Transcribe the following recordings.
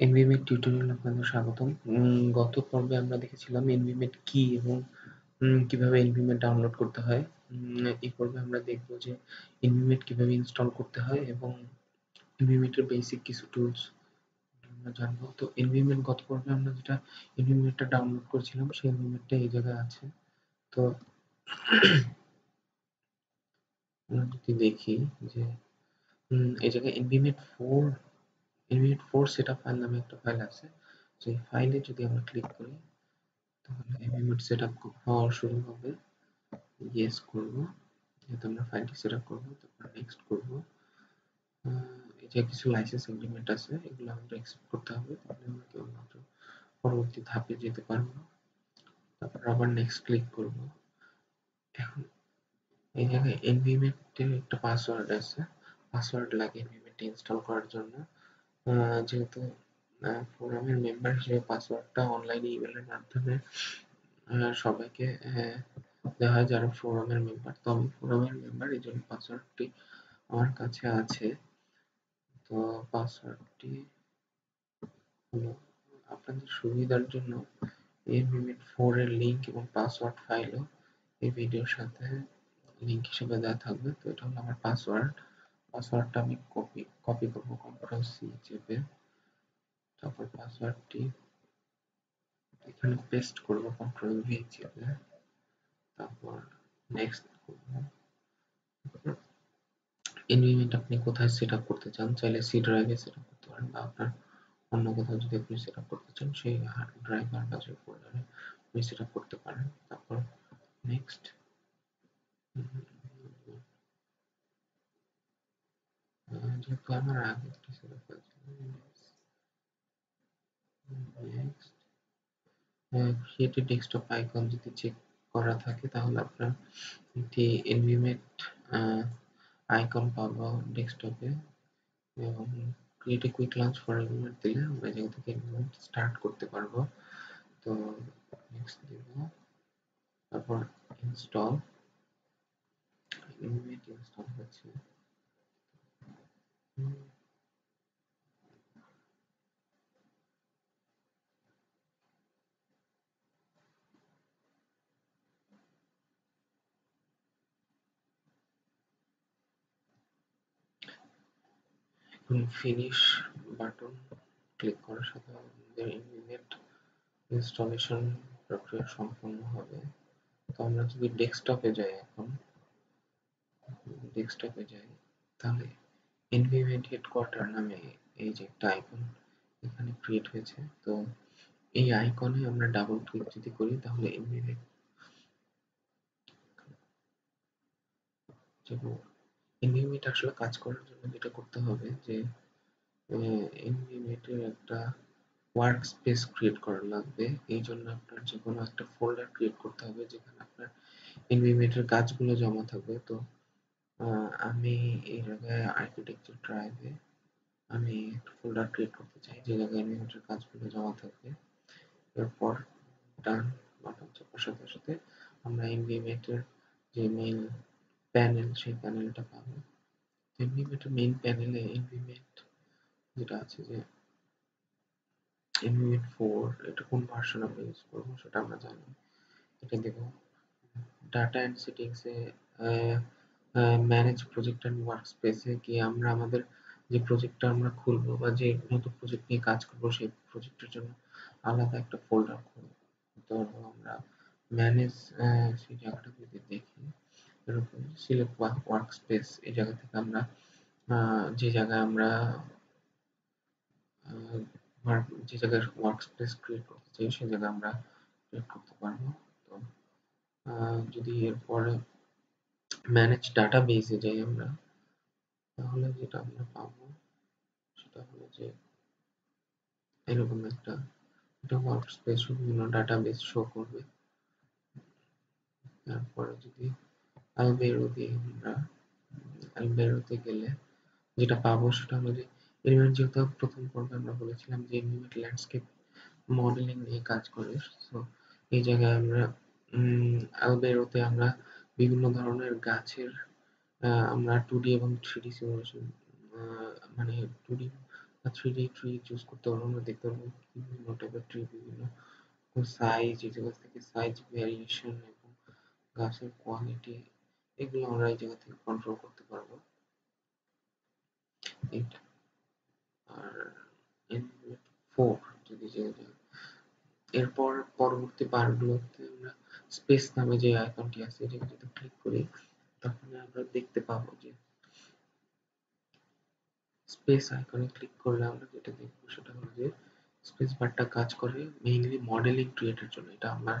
এনভিএমএর টিউটোরিয়ালে আপনাদের স্বাগতম। গত পর্বে আমরা দেখেছিলাম এনভিএমএর কি এবং কিভাবে এনভিএমএ ডাউনলোড করতে হয়। এই পর্বে আমরা দেখব যে এনভিএমএ কিভাবে ইনস্টল করতে হয় এবং এনভিএমএ এর বেসিক কিছু টুলস আমরা জানবো। তো এনভিএমএ গত পর্বে আমরা যেটা এনভিএমএ ডাউনলোড করেছিলাম সেই এনভিএমএ এই জায়গায় আছে। তো আমরা যদি দেখি যে এই জায়গায় এনভিএমএ 4 সেটআপ ফাইল নামে একটা ফাইল আছে। সেই ফাইলে যদি আমরা ক্লিক করি তাহলে এনভিএমএ সেটআপ হওয়া শুরু হবে। ইয়েস করব, যেহেতু আমরা ফাইলটি সেটআপ করব। তারপর নেক্সট করব। এই যে কিছু লাইসেন্স এগ্রিমেন্ট আছে, এগুলো আমাদের অ্যাকসেপ্ট করতে হবে, তাহলে আমরা কেবলমাত্র পরবর্তী ধাপে যেতে পারবো। তারপর আবার নেক্সট ক্লিক করব। এখন এই জায়গায় এনভিএমএ এর একটা পাসওয়ার্ড আছে, পাসওয়ার্ড লাগে এনভিএমএ ইনস্টল করার জন্য। যেহেতু ফোরামের মেম্বার হিসেবে পাসওয়ার্ডটা অনলাইন ইমেলের মাধ্যমে সবাইকে দেওয়া হয় যারা ফোরামের মেম্বার। তো আমি ফোরামের মেম্বার, এই জন্য পাসওয়ার্ডটি আমার কাছে আছে। তো পাসওয়ার্ডটি হলো, আপনাদের সুবিধার জন্য এনভিএমএ 4 এর লিংক এবং পাসওয়ার্ড ফাইলও এই ভিডিওর সাথে লিংক হিসেবে দেওয়া থাকবে। তো এটা হলো আমার পাসওয়ার্ড। পাসওয়ার্ডটা আমি কপি করব কন্ট্রোল সি চেপে, তারপর পাসওয়ার্ডটি এখানে পেস্ট করব কন্ট্রোল ভি চেপে, তারপর নেক্সট করব। এনভিএমএ আপনি কোথায় সেট আপ করতে চান, চাইলে সি ড্রাইভে সেট আপ করতে পারেন, বা আপনার অন্য কোথাও যদি আপনি সেট আপ করতে চান সেই ড্রাইভ বা সেই ফোল্ডারে আপনি সেট আপ করতে পারেন। তারপর নেক্সট, যেহেতু আমার আগে একটা সেট আপ হয়েছিল, next create a desktop icon যদি চেক করা থাকে তাহলে আপনার একটি এনভিএমএ আইকন পাবো ডেস্কটপে, এবং create a quick launch for NVMe দিলে আমরা এই জায়গা থেকে এনভিএমএ স্টার্ট করতে পারবো। তো নেক্সট দিব, তারপর ইনস্টল। এনভিএমএ ইনস্টল হচ্ছে। ফিনিশ বাটন ক্লিক করার সাথে আমাদের ইমিডিয়েট ইনস্টলেশন প্রক্রিয়া সম্পন্ন হবে। তো আমরা যদি ডেস্কটপে যাই, এখন ডেস্কটপে যাই, তাহলে এনভিএমএ হেডকোয়ার্টার নামে এই যে একটা আইকন এখানে ক্রিয়েট হয়েছে। তো এই আইকনে আমরা ডাবল ক্লিক যদি করি তাহলে এনভিএমএ আসলে কাজ করার জন্য যেটা করতে হবে যে এনভিএমএ এর একটা ওয়ার্ক স্পেস ক্রিয়েট করা লাগবে। এই জন্য আপনার যে কোনো একটা ফোল্ডার ক্রিয়েট করতে হবে যেখানে আপনার এনভিএমএ এর কাজগুলো জমা থাকবে। তো আমি এই জায়গায় আর্কিটেকচার ড্রাইভে আমি একটা ফোল্ডার ক্রিয়েট করতে চাই যে জায়গায় এনভিএমএ এর কাজগুলো জমা থাকবে। এরপর ডান বাটন চাপার সাথে সাথে আমরা এনভিএমএ এর যে মেইন প্যানেল সেই প্যানেলটা পাবো। এনভিএমএ এর মেইন প্যানেলে এনভিএমএ যেটা আছে যে এনভিএমএ 4, এটা কোন ভার্সন আমরা ইউজ করবো সেটা আমরা জানি। এটা দেব ডাটা এন্ড সেটিংস এ, ম্যানেজ প্রজেক্ট এন্ড ওয়ার্কস্পেসে গিয়ে আমরা আমাদের যে প্রজেক্টটা আমরা খুলবো বা যে নতুন প্রজেক্ট নিয়ে কাজ করবো সেই প্রজেক্টের জন্য আলাদা একটা ফোল্ডার খুলবো। তো আমরা ম্যানেজ সেই জায়গাটা যদি দেখি, এরকম সিলেক্ট ওয়ার্কস্পেস এই জায়গা থেকে আমরা যে জায়গায় আমরা যে জায়গায় ওয়ার্কস্পেস ক্রিয়েট করতে চাই সেই জায়গায় আমরা ক্রিয়েট করতে পারবো। তো যদি এরপরে ম্যানেজ ডাটাবেসে যাই আমরা, তাহলে যেটা আমরা পাবো সেটা হলো যে এরকম একটা ওয়ার্কস্পেস বিভিন্ন ডাটাবেস শো করবে। তারপরে যদি আলবেরো দিয়ে আমরা আলবেরোতে গেলে যেটা পাবো সেটা হলো যে এলিমেন্ট, যেহেতু প্রথম পর্বে আমরা বলেছিলাম যে এলিমেন্ট ল্যান্ডস্কেপ মডেলিং নিয়ে কাজ করে। সো এই জায়গায় আমরা আলবেরোতে আমরা বিভিন্ন ধরনের গাছের আমরা 2D এবং 3D সিমুলেশন, মানে 2D 3D ট্রি চুজ করতে পারবো, আমরা দেখতে পারবো বিভিন্ন টাইপের ট্রি, বিভিন্ন সাইজ, এই জায়গা থেকে সাইজ ভ্যারিয়েশন এবং গাছের কোয়ালিটি, এগুলো আমরা এই জায়গা থেকে কন্ট্রোল করতে পারবো। এটা আর ফোর যদি এরপর পরবর্তী বারগুলোতে আমরা স্পেস নামে যে আইকনটি আছে এটাকে যদি ক্লিক করি, তখন আমরা দেখতে পাবো যে স্পেস আইকনে ক্লিক করলে আমরা যেটা দেখবো সেটা হলো যে স্পেস বারটা কাজ করে মেইনলি মডেলিং ক্রিয়েটের জন্য। এটা আমার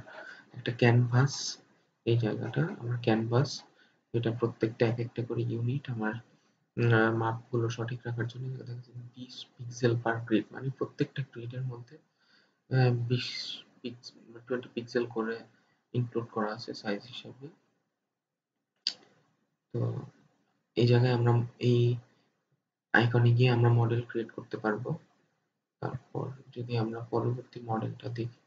একটা ক্যানভাস, এই জায়গাটা আমার ক্যানভাস, এটা প্রত্যেকটা এক একটা করে ইউনিট আমার মাপগুলো সঠিক রাখার জন্য। দেখা যাচ্ছে 20 পিক্সেল পার গ্রিড, মানে প্রত্যেকটা গ্রিডের মধ্যে 20 20 পিক্সেল করে ইনক্লুড করা আছে সাইজ হিসেবে। তো এই জায়গায় আমরা এই আইকনে গিয়ে আমরা মডেল ক্রিয়েট করতে পারবো। তারপর যদি আমরা পরবর্তী মডেলটা দেখি,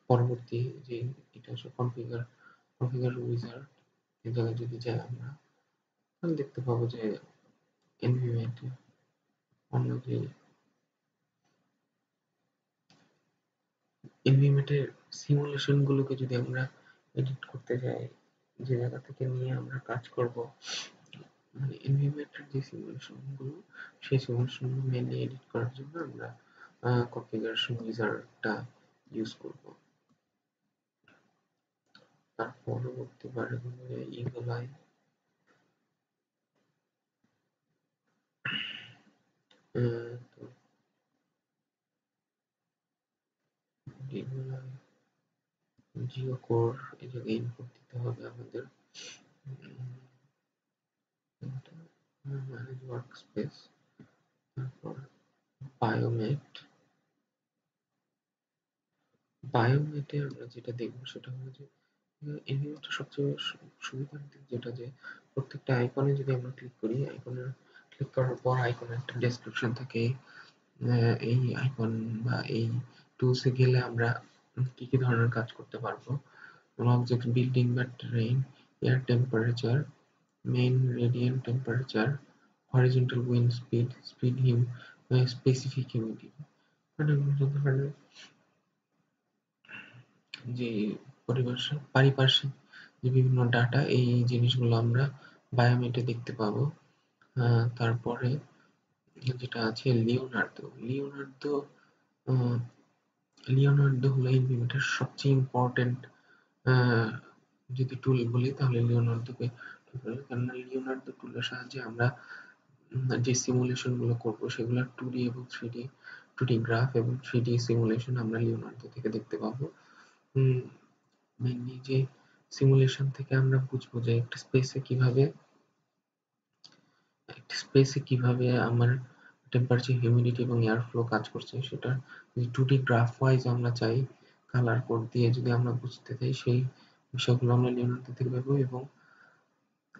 পরবর্তী যে এটা হচ্ছে কনফিগার উইজার্ড, এই জায়গায় যদি যাই আমরা, তাহলে দেখতে পাবো যে এনভিমেন্টে অন্য যে এনভিমেন্টের সিমুলেশন গুলোকে যদি আমরা এডিট করতে যাই, যে জায়গা থেকে নিয়ে আমরা কাজ করব, মানে এনভিমেন্টের যে সিমুলেশন গুলো, সেই সিমুলেশন গুলো মেনলি এডিট করার জন্য আমরা কনফিগারেশন উইজার্ডটা ইউজ করব। তার পরবর্তী বারে এগুলাই তো এগুলাই জিও কোর এই জায়গায় ইনপুট দিতে হবে আমাদের। ম্যানেজ ওয়ার্ক স্পেস, তারপর বায়োমেট। বায়োমেটে আমরা যেটা দেখবো সেটা হলো যে এনিমেটর সবচেয়ে সুবিধার দিক যেটা, যে প্রত্যেকটা আইকনে যদি আমরা ক্লিক করি, আইকনে ক্লিক করার পর আইকনে একটা ডেসক্রিপশন থাকে, এই আইকন বা এই টুলসে গেলে আমরা কি কি ধরনের কাজ করতে পারবো। অবজেক্ট বিল্ডিং বা terrain, air temperature, main radiant temperature, horizontal wind speed, speed হিম, স্পেসিফিক হিউমিডিটি, মানে বিভিন্ন ধরনের যে পারিপার্শ্বিক যে বিভিন্ন ডাটা, এই জিনিসগুলো আমরা বায়োমেটে দেখতে পাবো। তারপরে যেটা আছে লিওনার্দো, আহ, লিওনার্দো হলো এনভিমেটের সবচেয়ে ইম্পর্টেন্ট যদি টুল বলি তাহলে লিওনার্দোকে, কেননা লিওনার্দো টুলের সাহায্যে আমরা যে সিমুলেশন গুলো করবো সেগুলো 2D এবং 2D গ্রাফ এবং 3D সিমুলেশন আমরা লিওনার্দো থেকে দেখতে পাবো। মেইনলি যে সিমুলেশন থেকে আমরা বুঝবো যে একটা স্পেসে কিভাবে আমার টেম্পারেচার, হিউমিডিটি এবং এয়ার ফ্লো কাজ করছে, সেটা 2D গ্রাফ ওয়াইজ আমরা চাই কালার কোড দিয়ে যদি আমরা বুঝতে চাই, সেই বিষয়গুলো আমরা লিওনার্দো থেকে পাবো। এবং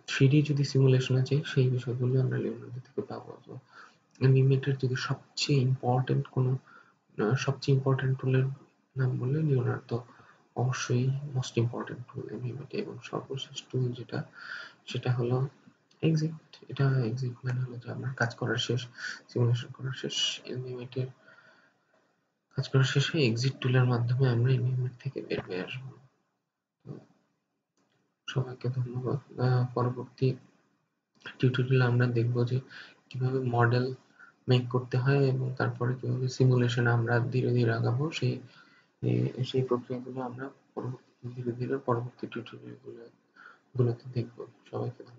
3D যদি সিমুলেশনে চাই সেই বিষয়গুলো আমরা লিওনার্দো থেকে পাবো। তো অ্যানিমেটের যদি সবচেয়ে ইম্পর্টেন্ট টুলের নাম বললে লিওনার্দো অবশ্যই মোস্ট ইম্পর্টেন্ট টুল অ্যানিমেটে। এবং সর্বশেষ টুল যেটা, সেটা হলো এক্সিট। এটা এক্সিট মানে হলো যে আমার কাজ করার শেষ, সিমুলেশন করার শেষ, অ্যানিমেটের কাজ করার শেষে এক্সিট টুলের মাধ্যমে আমরা অ্যানিমেট থেকে বের হয়ে আসবো। তো সবাইকে ধন্যবাদ। পরবর্তী টিউটোরিয়ালে আমরা দেখবো যে কিভাবে মডেল মেক করতে হয় এবং তারপরে কিভাবে সিমুলেশনে আমরা ধীরে ধীরে আগাবো, সেই প্রক্রিয়াগুলো আমরা ধীরে ধীরে পরবর্তী টিউটোরিয়াল গুলোতে দেখবো। সবাইকে ধন্যবাদ।